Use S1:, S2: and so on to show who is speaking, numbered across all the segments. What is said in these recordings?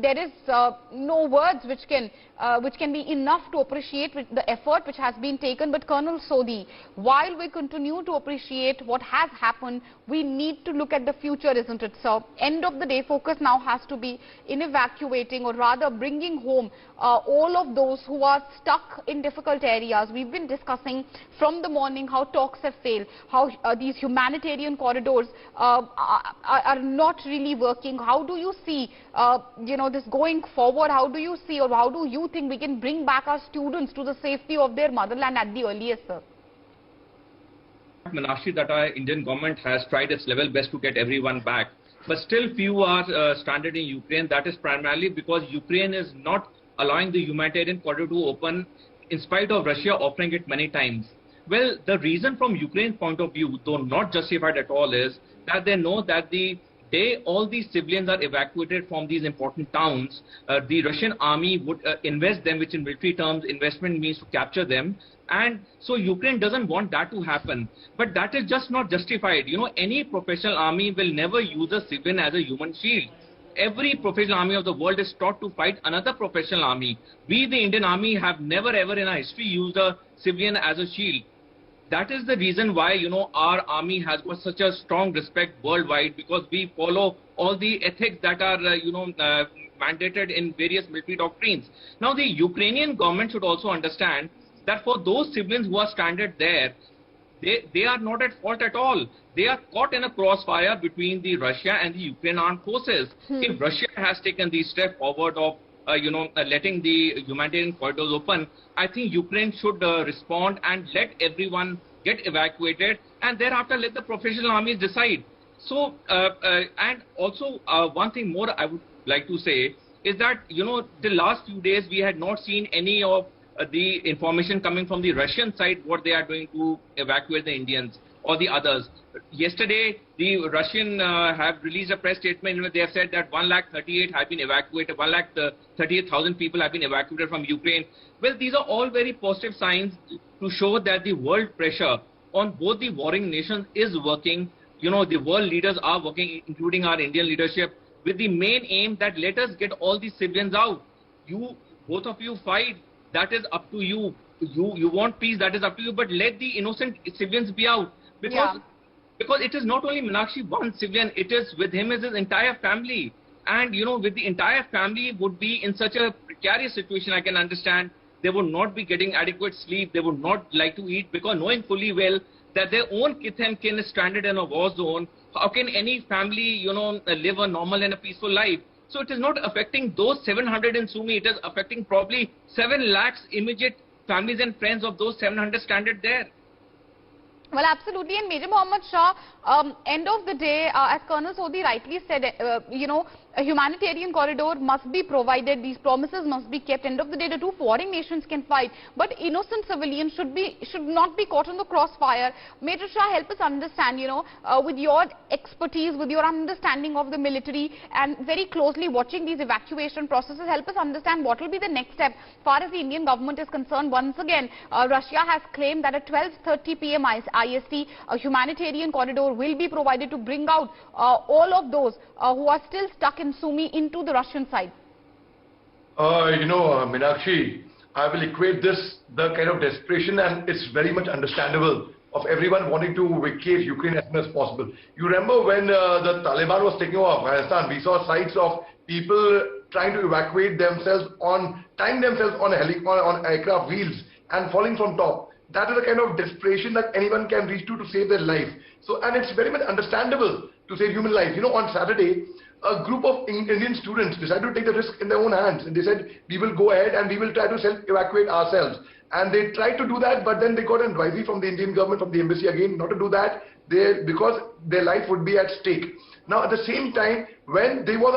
S1: there is no words which can be enough to appreciate the effort which has been taken. But Colonel Sodhi, while we continue to appreciate what has happened, we need to look at the future, isn't it, sir? End of the day, focus now has to be in evacuating, or rather bringing home all of those who are stuck in difficult areas. We've been discussing from the morning how talks have failed, how these humanitarian corridors are not really working. How do you see, this going forward? How do you see, or how do you think we can bring back our students to the safety of their motherland at the earliest, sir?
S2: Meenakshi, that our Indian government has tried its level best to get everyone back, but still few are stranded in Ukraine. That is primarily because Ukraine is not allowing the humanitarian corridor to open in spite of Russia offering it many times. Well, the reason from Ukraine's point of view, though not justified at all, is that they know that the day all these civilians are evacuated from these important towns, the Russian army would invest them, which in military terms investment means to capture them. And so Ukraine doesn't want that to happen. But that is just not justified. Any professional army will never use a civilian as a human shield. Every professional army of the world is taught to fight another professional army. We, the Indian Army, have never ever in our history used a civilian as a shield. That is the reason why, our army has got such a strong respect worldwide, because we follow all the ethics that are, mandated in various military doctrines. Now, the Ukrainian government should also understand that for those civilians who are stranded there, they are not at fault at all. They are caught in a crossfire between the Russia and the Ukraine armed forces. If Russia has taken the step forward of letting the humanitarian corridors open, I think Ukraine should respond and let everyone get evacuated, and thereafter let the professional armies decide. So, and also one thing more I would like to say is that, the last few days we had not seen any of the information coming from the Russian side, what they are doing to evacuate the Indians or the others. Yesterday, the Russian have released a press statement where they have said that 1,38,000 have been evacuated, 1,38,000 people have been evacuated from Ukraine. Well, these are all very positive signs to show that the world pressure on both the warring nations is working. The world leaders are working, including our Indian leadership, with the main aim that let us get all these civilians out. Both of you fight, that is up to you. You want peace, that is up to you, but let the innocent civilians be out. Because it is not only Meenakshi one civilian, it is with him is his entire family. And, with the entire family would be in such a precarious situation, I can understand. They would not be getting adequate sleep. They would not like to eat, because knowing fully well that their own kith and kin is stranded in a war zone, how can any family, live a normal and a peaceful life? So it is not affecting those 700 in Sumi. It is affecting probably 7 lakhs immediate families and friends of those 700 stranded there.
S1: Well, absolutely. And Major Mohommed Shah, end of the day, as Colonel Sodhi rightly said, a humanitarian corridor must be provided. These promises must be kept. End of the day, the two warring nations can fight, but innocent civilians should not be caught in the crossfire. Major Shah, help us understand, with your expertise, with your understanding of the military, and very closely watching these evacuation processes, help us understand what will be the next step. As far as the Indian government is concerned, once again, Russia has claimed that at 12:30 p.m. IST, a humanitarian corridor will be provided to bring out all of those who are still stuck in Sumi into the Russian side.
S3: Meenakshi, I will equate this, the kind of desperation, and it's very much understandable, of everyone wanting to vacate Ukraine as soon as possible. You remember when the Taliban was taking over Afghanistan, we saw sights of people trying to evacuate themselves tying themselves on aircraft wheels and falling from top. That is the kind of desperation that anyone can reach to save their life. So, and it's very much understandable to save human life. On Saturday, a group of Indian students decided to take the risk in their own hands. And they said, we will go ahead and we will try to self-evacuate ourselves. And they tried to do that, but then they got an advisory from the Indian government, from the embassy again, not to do that, because their life would be at stake. Now, at the same time, when they were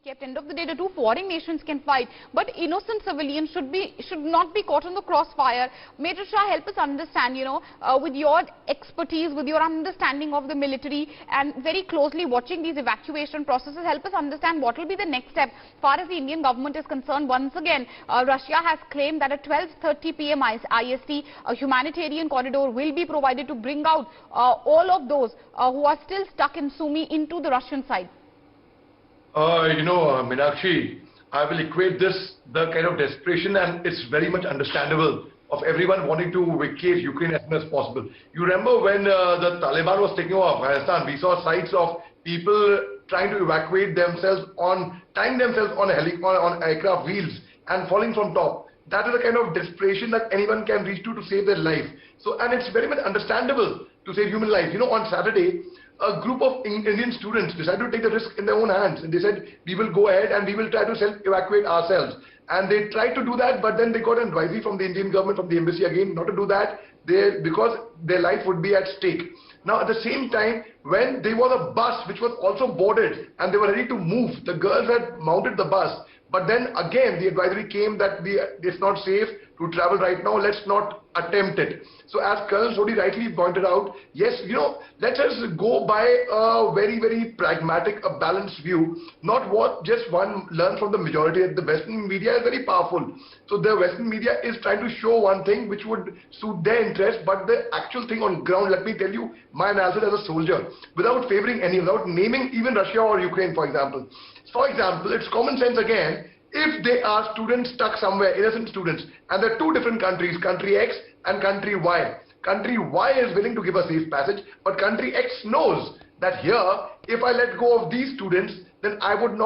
S1: kept, end of the day, the two warring nations can fight, but innocent civilians should not be caught in the crossfire. Major Shah, help us understand, with your expertise, with your understanding of the military, and very closely watching these evacuation processes, help us understand what will be the next step. As far as the Indian government is concerned, once again, Russia has claimed that at 12:30 p.m. IST, a humanitarian corridor will be provided to bring out all of those who are still stuck in Sumi into the Russian side.
S3: Meenakshi, I will equate this, the kind of desperation, and it's very much understandable, of everyone wanting to vacate Ukraine as soon as possible. You remember when the Taliban was taking over Afghanistan, we saw sights of people trying to evacuate themselves tying themselves on aircraft wheels and falling from top. That is the kind of desperation that anyone can reach to save their life. So, and it's very much understandable to save human life. On Saturday, a group of Indian students decided to take the risk in their own hands, and they said, we will go ahead and we will try to self-evacuate ourselves. And they tried to do that, but then they got an advisory from the Indian government, from the embassy again, not to do that, because their life would be at stake. Now, at the same time, when there was a bus which was also boarded and they were ready to move, the girls had mounted the bus. But then again, the advisory came that it's not safe to travel right now, let's not attempt it. So as Colonel Sodhi rightly pointed out, yes, let us go by a very, very pragmatic, a balanced view, not what just one learns from the majority. The Western media is very powerful. So the Western media is trying to show one thing which would suit their interest, but the actual thing on ground, let me tell you my analysis as a soldier, without favoring any, without naming even Russia or Ukraine, for example. For example, it's common sense again, if they are students stuck somewhere, innocent students, and there are two different countries, country X and country Y. Country Y is willing to give a safe passage, but country X knows that here, if I let go of these students, then I would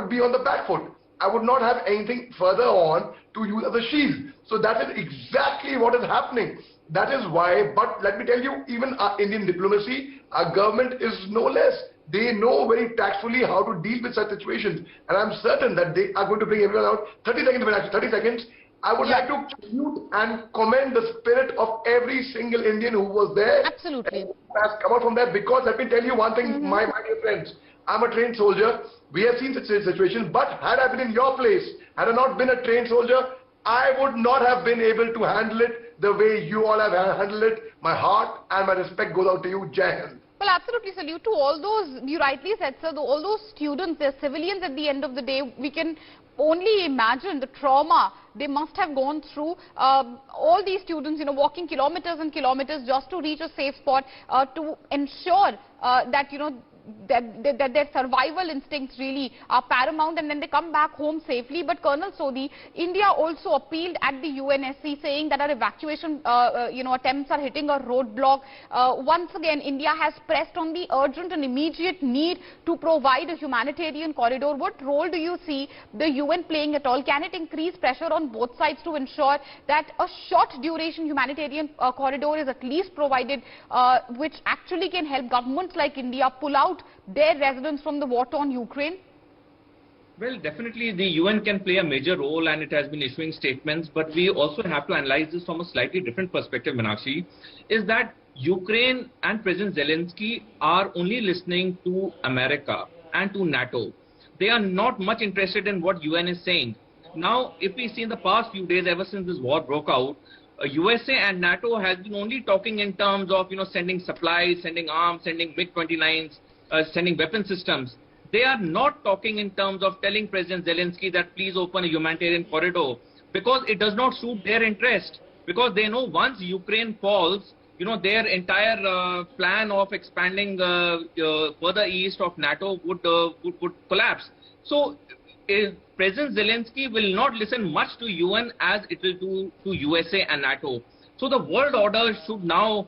S3: be on the back foot. I would not have anything further on to use as a shield. So that is exactly what is happening. That is why, but let me tell you, even our Indian diplomacy, our government is no less. They know very tactfully how to deal with such situations. And I'm certain that they are going to bring everyone out. 30 seconds. I would like to salute and commend the spirit of every single Indian who was there.
S1: Absolutely.
S3: Has come out from that, because let me tell you one thing, my dear friends. I'm a trained soldier. We have seen such situations. But had I been in your place, had I not been a trained soldier, I would not have been able to handle it the way you all have handled it. My heart and my respect goes out to you. Jai Hind.
S1: Well, absolutely salute to all those, you rightly said, sir, all those students, they're civilians at the end of the day. We can only imagine the trauma they must have gone through. All these students, walking kilometers and kilometers just to reach a safe spot to ensure that, that their survival instincts really are paramount, and then they come back home safely. But Colonel Sodhi, India also appealed at the UNSC saying that our evacuation attempts are hitting a roadblock. Once again, India has pressed on the urgent and immediate need to provide a humanitarian corridor. What role do you see the UN playing at all? Can it increase pressure on both sides to ensure that a short duration humanitarian corridor is at least provided, which actually can help governments like India pull out their residents from the war-torn Ukraine?
S2: Well, definitely the UN can play a major role, and it has been issuing statements, but we also have to analyze this from a slightly different perspective, Meenakshi, is that Ukraine and President Zelensky are only listening to America and to NATO. They are not much interested in what UN is saying. Now, if we see in the past few days, ever since this war broke out, USA and NATO has been only talking in terms of, sending supplies, sending arms, sending MiG-29s, sending weapon systems. They are not talking in terms of telling President Zelensky that please open a humanitarian corridor, because it does not suit their interest. Because they know once Ukraine falls, their entire plan of expanding further east of NATO would collapse. So President Zelensky will not listen much to UN as it will do to USA and NATO. So the world order should now,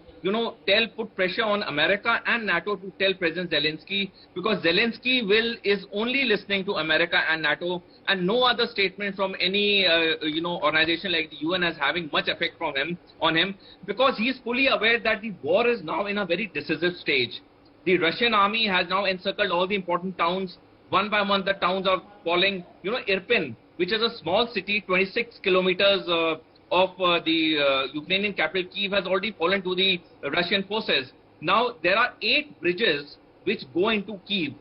S2: put pressure on America and NATO to tell President Zelensky, because Zelensky is only listening to America and NATO, and no other statement from any, organization like the UN is having much effect on him, because he is fully aware that the war is now in a very decisive stage. The Russian army has now encircled all the important towns. One by one, the towns are falling. Irpin, which is a small city, 26 kilometers of the Ukrainian capital Kyiv, has already fallen to the Russian forces. Now, there are 8 bridges which go into Kyiv.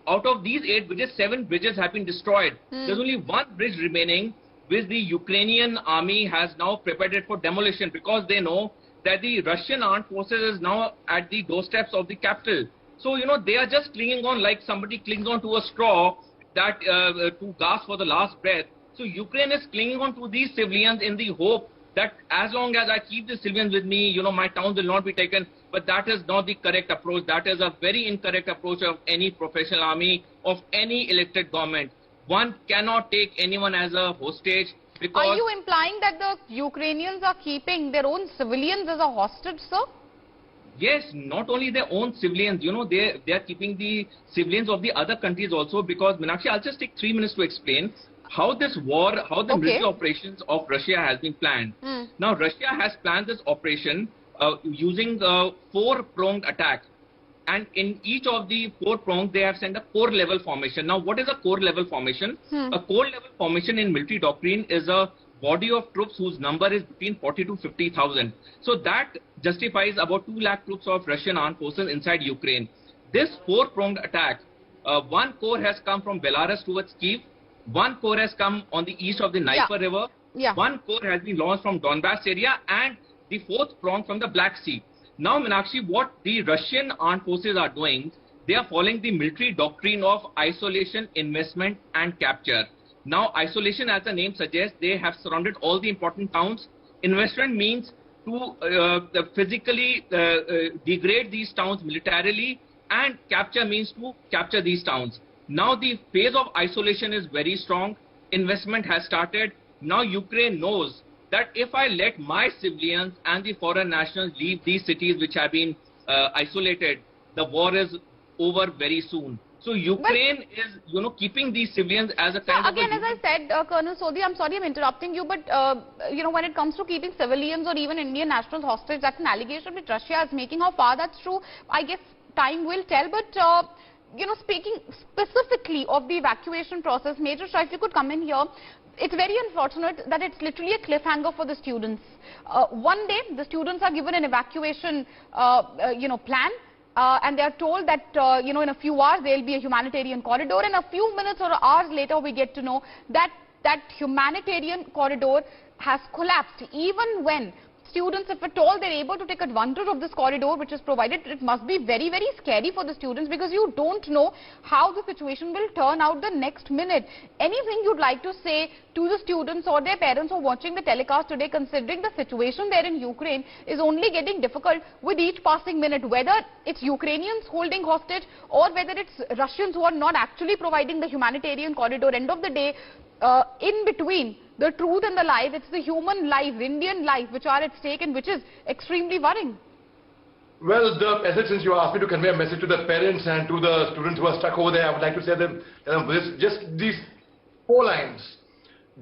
S2: Out of these 8 bridges, 7 bridges have been destroyed. There's only one bridge remaining, which the Ukrainian army has now prepared it for demolition, because they know that the Russian armed forces is now at the doorsteps of the capital. So, they are just clinging on like somebody clings on to a straw that to gasp for the last breath. So Ukraine is clinging on to these civilians in the hope that as long as I keep the civilians with me, my towns will not be taken. but that is not the correct approach. That is a very incorrect approach of any professional army, of any elected government. One cannot take anyone as a hostage because...
S1: Are you implying that the Ukrainians are keeping their own civilians as a hostage, sir?
S2: Yes, not only their own civilians, you know, they are keeping the civilians of the other countries also, because Meenakshi, I'll just take 3 minutes to explain how this war, how the military operations of Russia has been planned. Now, Russia has planned this operation using a 4-pronged attack. And in each of the 4 prongs, they have sent a core level formation. Now, what is a core level formation? A core level formation in military doctrine is a body of troops whose number is between 40 to 50,000. So that justifies about 2 lakh troops of Russian armed forces inside Ukraine. This 4-pronged attack, 1 corps has come from Belarus towards Kyiv, 1 corps has come on the east of the Dnieper River, 1 corps has been launched from Donbass area, and the 4th prong from the Black Sea. Now, Meenakshi, what the Russian armed forces are doing, they are following the military doctrine of isolation, investment and capture. Now, isolation, as the name suggests, they have surrounded all the important towns. Investment means to physically degrade these towns militarily, and capture means to capture these towns. Now, the phase of isolation is very strong. Investment has started. Now, Ukraine knows that if I let my civilians and the foreign nationals leave these cities which have been isolated, the war is over very soon. So Ukraine is, you know, keeping these civilians as a kind of...
S1: Again, as I said, Colonel Sodhi, I'm sorry I'm interrupting you, but, you know, when it comes to keeping civilians or even Indian nationals hostage, that's an allegation which Russia is making. How far that's true, I guess time will tell. But, you know, speaking specifically of the evacuation process, Major Shah, if you could come in here, it's very unfortunate that it's literally a cliffhanger for the students. One day, the students are given an evacuation, you know, plan. And they are told that, you know, in a few hours there will be a humanitarian corridor, and a few minutes or hours later we get to know that that humanitarian corridor has collapsed. Even when students, if at all they're able to take advantage of this corridor which is provided, it must be very, very scary for the students, because you don't know how the situation will turn out the next minute. Anything you'd like to say to the students or their parents who are watching the telecast today, considering the situation there in Ukraine is only getting difficult with each passing minute, whether it's Ukrainians holding hostage or whether it's Russians who are not actually providing the humanitarian corridor? End of the day, in between the truth and the lie, it's the human life, Indian life, which are at stake and which is extremely worrying.
S3: Well, the message, since you asked me to convey a message to the parents and to the students who are stuck over there, I would like to say them just these 4 lines.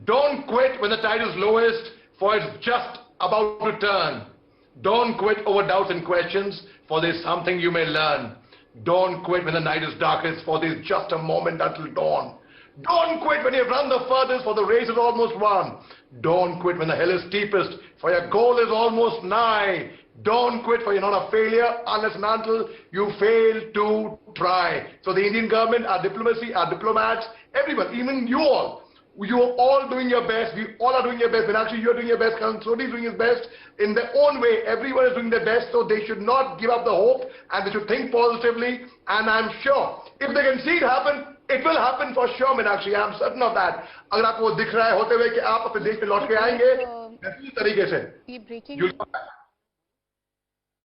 S3: Don't quit when the tide is lowest, for it's just about to turn. Don't quit over doubts and questions, for there's something you may learn. Don't quit when the night is darkest, for there's just a moment that will dawn. Don't quit when you've run the furthest, for the race is almost won. Don't quit when the hill is steepest, for your goal is almost nigh. Don't quit, for you're not a failure unless and until you fail to try. So the Indian government, our diplomacy, our diplomats, everyone, even you all are all doing your best. We all are doing your best. Meenakshi, you're doing your best. Sodhi is doing his best in their own way. Everyone is doing their best, so they should not give up the hope, and they should think positively. And I'm sure if they can see it happen, it will happen for sure, Meenakshi. I'm certain of that. अगर आपको दिख रहा है होते हुए कि आप अपने देश में लौट के आएंगे, बेहतरीन तरीके से, you'll come back.